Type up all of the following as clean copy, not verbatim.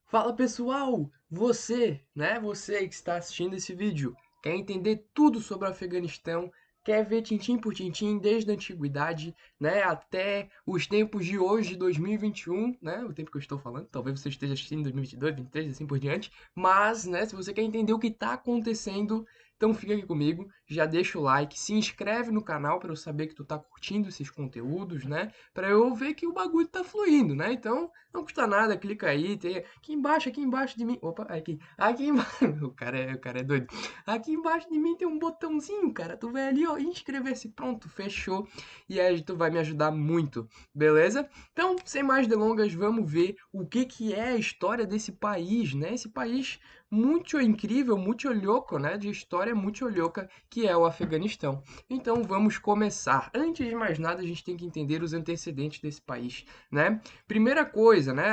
Fala pessoal, você que está assistindo esse vídeo, quer entender tudo sobre o Afeganistão, quer ver tintim por tintim desde a antiguidade, né, até os tempos de hoje, 2021, né, o tempo que eu estou falando, talvez você esteja assistindo em 2022, 2023, assim por diante, mas, né, se você quer entender o que está acontecendo, então fica aqui comigo, já deixa o like, se inscreve no canal para eu saber que tu tá curtindo esses conteúdos, né, para eu ver que o bagulho tá fluindo, né, então não custa nada, clica aí, tem aqui embaixo de mim. Opa, aqui embaixo. O cara é doido. Aqui embaixo de mim tem um botãozinho, cara. Tu vai ali, ó, inscrever-se. Pronto, fechou. E aí tu vai me ajudar muito, beleza? Então, sem mais delongas, vamos ver o que é a história desse país, né? Esse país muito incrível, muito louco, né? De história muito louca, que é o Afeganistão. Então, vamos começar. Antes de mais nada, a gente tem que entender os antecedentes desse país, né? Primeira coisa, né?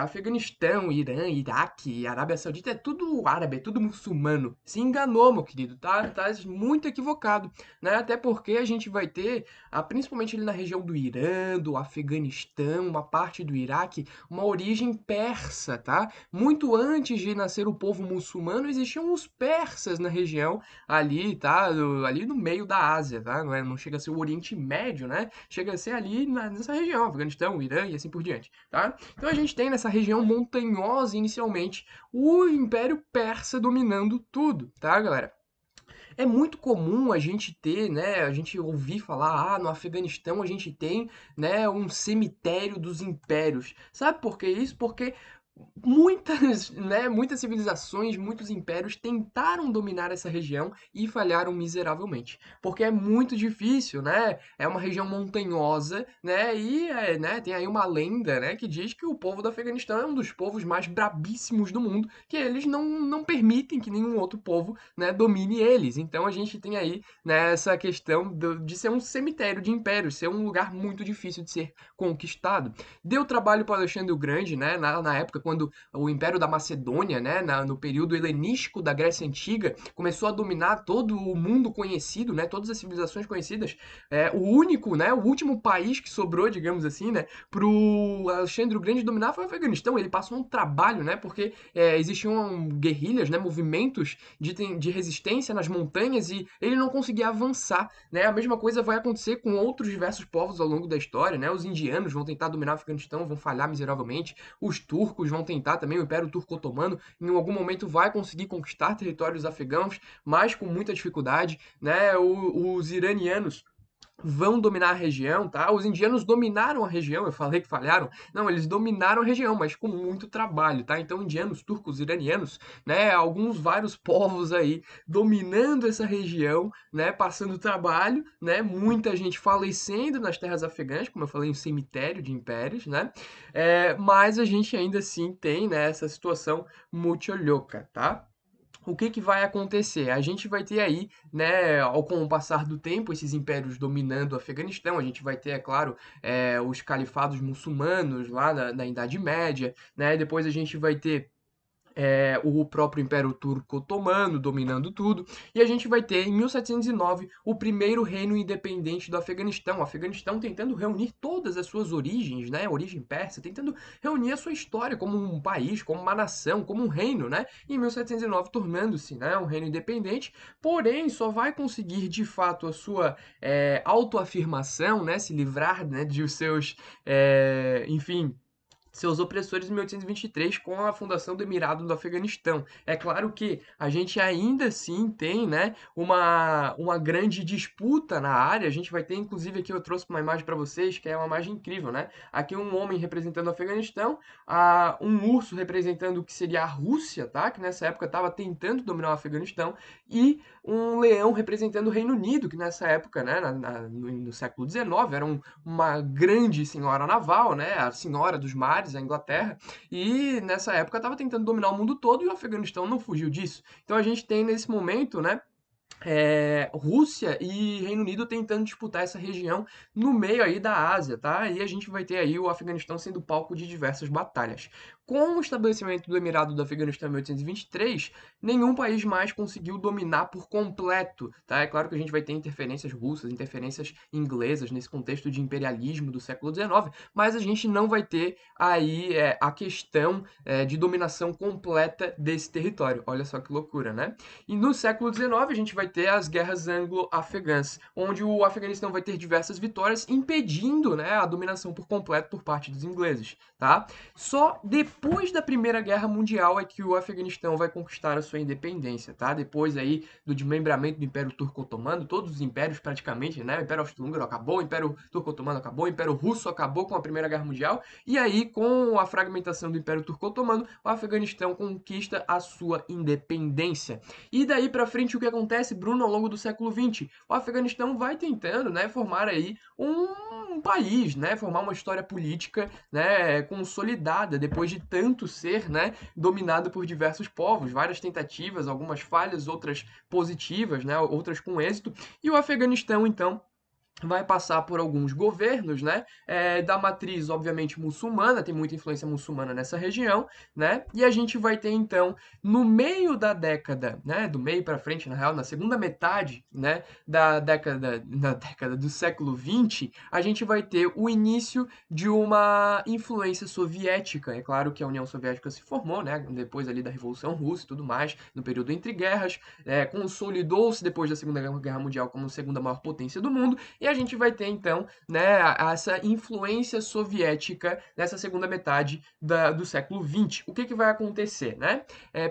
Afeganistão, Irã, Iraque, Arábia Saudita é tudo árabe, é tudo muçulmano. Se enganou, meu querido, tá? Tá muito equivocado, né? Até porque a gente vai ter, principalmente ali na região do Irã, do Afeganistão, uma parte do Iraque, uma origem persa, tá? Muito antes de nascer o povo muçulmano, existiam os persas na região ali, tá? Ali no meio da Ásia, tá? Não chega a ser o Oriente Médio, né? Chega a ser ali nessa região, Afeganistão, Irã e assim por diante, tá? Então a gente tem nessa região montanhosa inicialmente o Império Persa dominando tudo, tá, galera? É muito comum a gente ter, né, a gente ouvir falar, no Afeganistão a gente tem, né, um cemitério dos impérios. Sabe por que isso? Porque muitas, né, muitas civilizações, muitos impérios tentaram dominar essa região e falharam miseravelmente, porque é muito difícil, né? É uma região montanhosa, né? Né, tem aí uma lenda, né, que diz que o povo do Afeganistão é um dos povos mais brabíssimos do mundo, que eles não permitem que nenhum outro povo, né, domine eles. Então a gente tem aí, né, essa questão de ser um cemitério de impérios, ser um lugar muito difícil de ser conquistado. Deu trabalho para Alexandre o Grande, né, na época quando o Império da Macedônia, né, no período helenístico da Grécia Antiga, começou a dominar todo o mundo conhecido, né, todas as civilizações conhecidas. O único, né, o último país que sobrou, digamos assim, né, para o Alexandre o Grande dominar foi o Afeganistão. Ele passou um trabalho, né, porque existiam guerrilhas, né, movimentos de resistência nas montanhas e ele não conseguia avançar, né? A mesma coisa vai acontecer com outros diversos povos ao longo da história, né? Os indianos vão tentar dominar o Afeganistão, vão falhar miseravelmente. Os turcos vão tentar também, o Império Turco-Otomano em algum momento vai conseguir conquistar territórios afegãos, mas com muita dificuldade, né? Os iranianos vão dominar a região, tá? Os indianos dominaram a região, eu falei que falharam. Não, eles dominaram a região, mas com muito trabalho, tá? Então, indianos, turcos, iranianos, né? Vários povos aí dominando essa região, né? Passando trabalho, né? Muita gente falecendo nas terras afegãs, como eu falei, um cemitério de impérios, né? Mas a gente ainda assim tem, né, essa situação muito louca, tá? O que que vai acontecer? A gente vai ter aí, né, com o passar do tempo, esses impérios dominando o Afeganistão, a gente vai ter, é claro, os califados muçulmanos lá na Idade Média, né, depois a gente vai ter o próprio Império Turco Otomano dominando tudo, e a gente vai ter, em 1709, o primeiro reino independente do Afeganistão. O Afeganistão tentando reunir todas as suas origens, né? Origem persa, tentando reunir a sua história como um país, como uma nação, como um reino, né? E em 1709 tornando-se, né, um reino independente, porém só vai conseguir de fato a sua autoafirmação, né? Se livrar, né, de os seus, enfim, seus opressores em 1823 com a fundação do Emirado do Afeganistão. É claro que a gente ainda assim tem, né, uma grande disputa na área. A gente vai ter, inclusive, aqui eu trouxe uma imagem para vocês que é uma imagem incrível, né? Aqui um homem representando o Afeganistão, um urso representando o que seria a Rússia, tá? Que nessa época estava tentando dominar o Afeganistão, e um leão representando o Reino Unido, que nessa época, né, no século XIX, era uma grande senhora naval, né, a senhora dos mares, a Inglaterra, e nessa época estava tentando dominar o mundo todo e o Afeganistão não fugiu disso. Então a gente tem nesse momento, né, Rússia e Reino Unido tentando disputar essa região no meio aí da Ásia, tá? E a gente vai ter aí o Afeganistão sendo palco de diversas batalhas. Com o estabelecimento do Emirado do Afeganistão em 1823, nenhum país mais conseguiu dominar por completo, tá? É claro que a gente vai ter interferências russas, interferências inglesas nesse contexto de imperialismo do século XIX, mas a gente não vai ter aí a questão de dominação completa desse território. Olha só que loucura, né? E no século XIX a gente vai ter as guerras anglo-afegãs, onde o Afeganistão vai ter diversas vitórias, impedindo, né, a dominação por completo por parte dos ingleses, tá? Só depois da Primeira Guerra Mundial é que o Afeganistão vai conquistar a sua independência, tá? Depois aí do desmembramento do Império Turco-Otomano, todos os impérios praticamente, né? O Império Austro-Húngaro acabou, o Império Turco-Otomano acabou, o Império Russo acabou com a Primeira Guerra Mundial, e aí com a fragmentação do Império Turco-Otomano, o Afeganistão conquista a sua independência. E daí para frente o que acontece, Bruno, ao longo do século XX? O Afeganistão vai tentando, né, formar aí um país, né, formar uma história política, né, consolidada depois de tanto ser, né, dominado por diversos povos, várias tentativas, algumas falhas, outras positivas, né, outras com êxito. E o Afeganistão, então, vai passar por alguns governos, né, da matriz, obviamente, muçulmana, tem muita influência muçulmana nessa região, né, e a gente vai ter, então, no meio da década, né, do meio para frente, na real, na segunda metade, né, na década do século XX, a gente vai ter o início de uma influência soviética. É claro que a União Soviética se formou, né, depois ali da Revolução Russa e tudo mais, no período entre guerras, consolidou-se depois da Segunda Guerra Mundial como a segunda maior potência do mundo, e a gente vai ter, então, né, essa influência soviética nessa segunda metade do século XX. O que, que vai acontecer, né?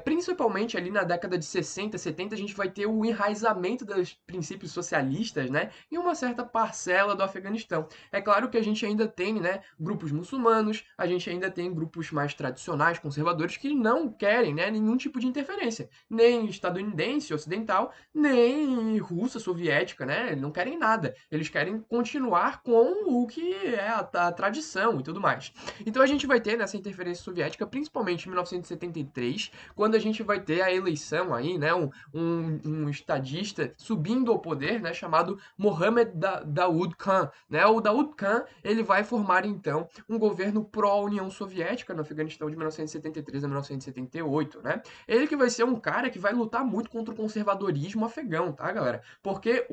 Principalmente ali na década de 60, 70, a gente vai ter o enraizamento dos princípios socialistas, né, em uma certa parcela do Afeganistão. É claro que a gente ainda tem, né, grupos muçulmanos, a gente ainda tem grupos mais tradicionais, conservadores, que não querem, né, nenhum tipo de interferência, nem estadunidense, ocidental, nem russa, soviética, né, não querem nada. Eles querem continuar com o que é a tradição e tudo mais. Então a gente vai ter nessa interferência soviética, principalmente em 1973, quando a gente vai ter a eleição aí, né, um estadista subindo ao poder, né, chamado Mohammed Daoud Khan, né? O Daoud Khan, ele vai formar então um governo pró-União Soviética no Afeganistão de 1973 a 1978, né? Ele que vai ser um cara que vai lutar muito contra o conservadorismo afegão, tá, galera? Porque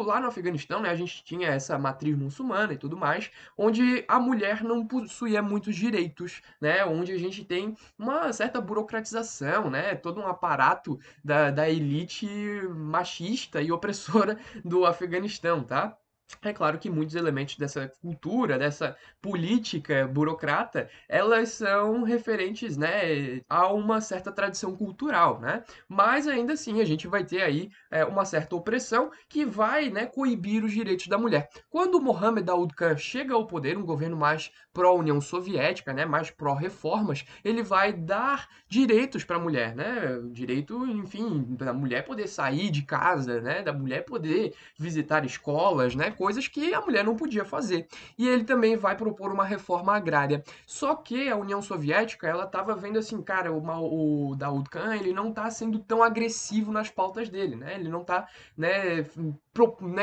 lá no Afeganistão, né, a gente tinha essa matriz muçulmana e tudo mais, onde a mulher não possuía muitos direitos, né? Onde a gente tem uma certa burocratização, né? Todo um aparato da elite machista e opressora do Afeganistão, tá? É claro que muitos elementos dessa cultura, dessa política burocrata, elas são referentes, né, a uma certa tradição cultural, né? Mas ainda assim a gente vai ter aí uma certa opressão que vai, né, coibir os direitos da mulher. Quando Mohammed Daoud Khan chega ao poder, um governo mais pró-União Soviética, né, mais pró-reformas, ele vai dar direitos para a mulher, né? Direito, enfim, da mulher poder sair de casa, né? Da mulher poder visitar escolas, né? Coisas que a mulher não podia fazer. E ele também vai propor uma reforma agrária. Só que a União Soviética, ela estava vendo assim, cara, o Daoud Khan, ele não está sendo tão agressivo nas pautas dele, né? Ele não está, né,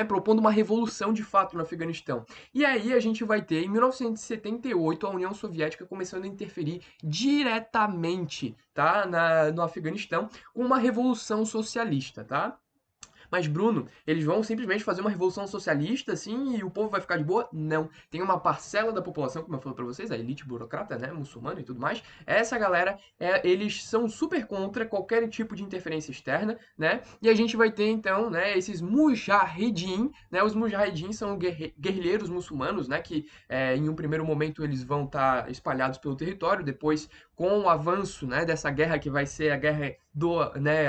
propondo uma revolução de fato no Afeganistão. E aí a gente vai ter, em 1978, a União Soviética começando a interferir diretamente, tá, no Afeganistão, com uma revolução socialista, tá? Mas, Bruno, eles vão simplesmente fazer uma revolução socialista, assim, e o povo vai ficar de boa? Não. Tem uma parcela da população, como eu falei pra vocês, a elite burocrata, né, muçulmana e tudo mais. Essa galera, eles são super contra qualquer tipo de interferência externa, né? E a gente vai ter, então, né, esses mujahedin, né? Os mujahedin são guerrilheiros muçulmanos, né? Que em um primeiro momento eles vão estar espalhados pelo território, depois com o avanço, né, dessa guerra que vai ser a guerra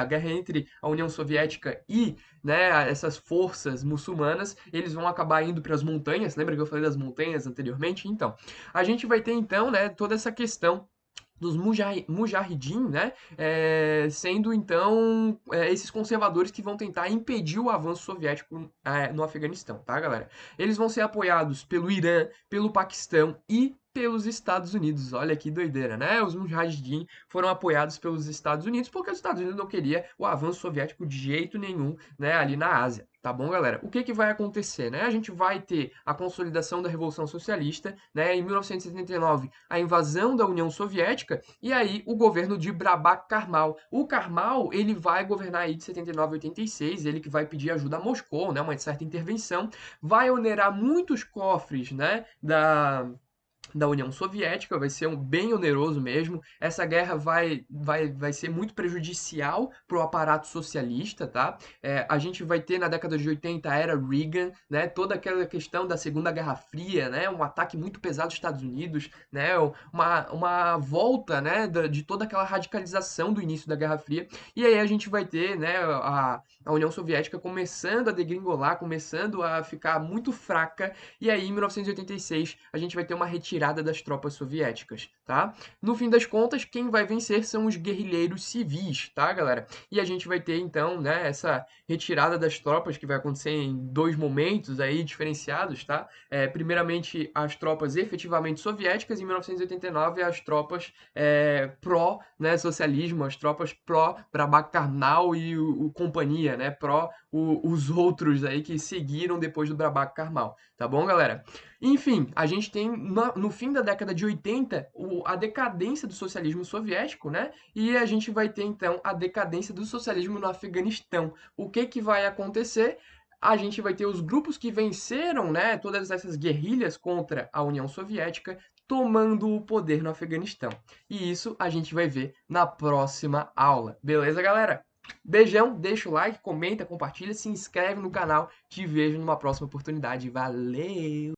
a guerra entre a União Soviética e, né, essas forças muçulmanas, eles vão acabar indo para as montanhas. Lembra que eu falei das montanhas anteriormente? Então, a gente vai ter então, né, toda essa questão dos mujahidin, né, sendo então esses conservadores que vão tentar impedir o avanço soviético no Afeganistão, tá, galera? Eles vão ser apoiados pelo Irã, pelo Paquistão e pelos Estados Unidos. Olha que doideira, né? Os Mujahideen foram apoiados pelos Estados Unidos porque os Estados Unidos não queria o avanço soviético de jeito nenhum, né, ali na Ásia. Tá bom, galera? O que que vai acontecer, né? A gente vai ter a consolidação da Revolução Socialista, né? Em 1979, a invasão da União Soviética e aí o governo de Brabak Karmal. O Karmal, ele vai governar aí de 79 a 86, ele que vai pedir ajuda a Moscou, né? Uma certa intervenção, vai onerar muitos cofres, né? Da União Soviética, vai ser bem oneroso mesmo. Essa guerra vai ser muito prejudicial para o aparato socialista, tá? A gente vai ter na década de 80 a era Reagan, né? Toda aquela questão da Segunda Guerra Fria, né? Um ataque muito pesado dos Estados Unidos, né? Uma volta, né? De toda aquela radicalização do início da Guerra Fria. E aí a gente vai ter, né? A União Soviética começando a degringolar, começando a ficar muito fraca. E aí, em 1986, a gente vai ter uma retirada das tropas soviéticas, tá? No fim das contas, quem vai vencer são os guerrilheiros civis, tá, galera? E a gente vai ter, então, né, essa retirada das tropas que vai acontecer em dois momentos aí diferenciados, tá? Primeiramente, as tropas efetivamente soviéticas, em 1989, as tropas pró, né, socialismo, as tropas pró Brabak Karmal e o companhia, né, pró os outros aí que seguiram depois do Brabak Karmal, tá bom, galera? Enfim, a gente tem no fim da década de 80 a decadência do socialismo soviético, né? E a gente vai ter então a decadência do socialismo no Afeganistão. O que que vai acontecer? A gente vai ter os grupos que venceram, né, todas essas guerrilhas contra a União Soviética tomando o poder no Afeganistão. E isso a gente vai ver na próxima aula. Beleza, galera? Beijão, deixa o like, comenta, compartilha, se inscreve no canal. Te vejo numa próxima oportunidade. Valeu!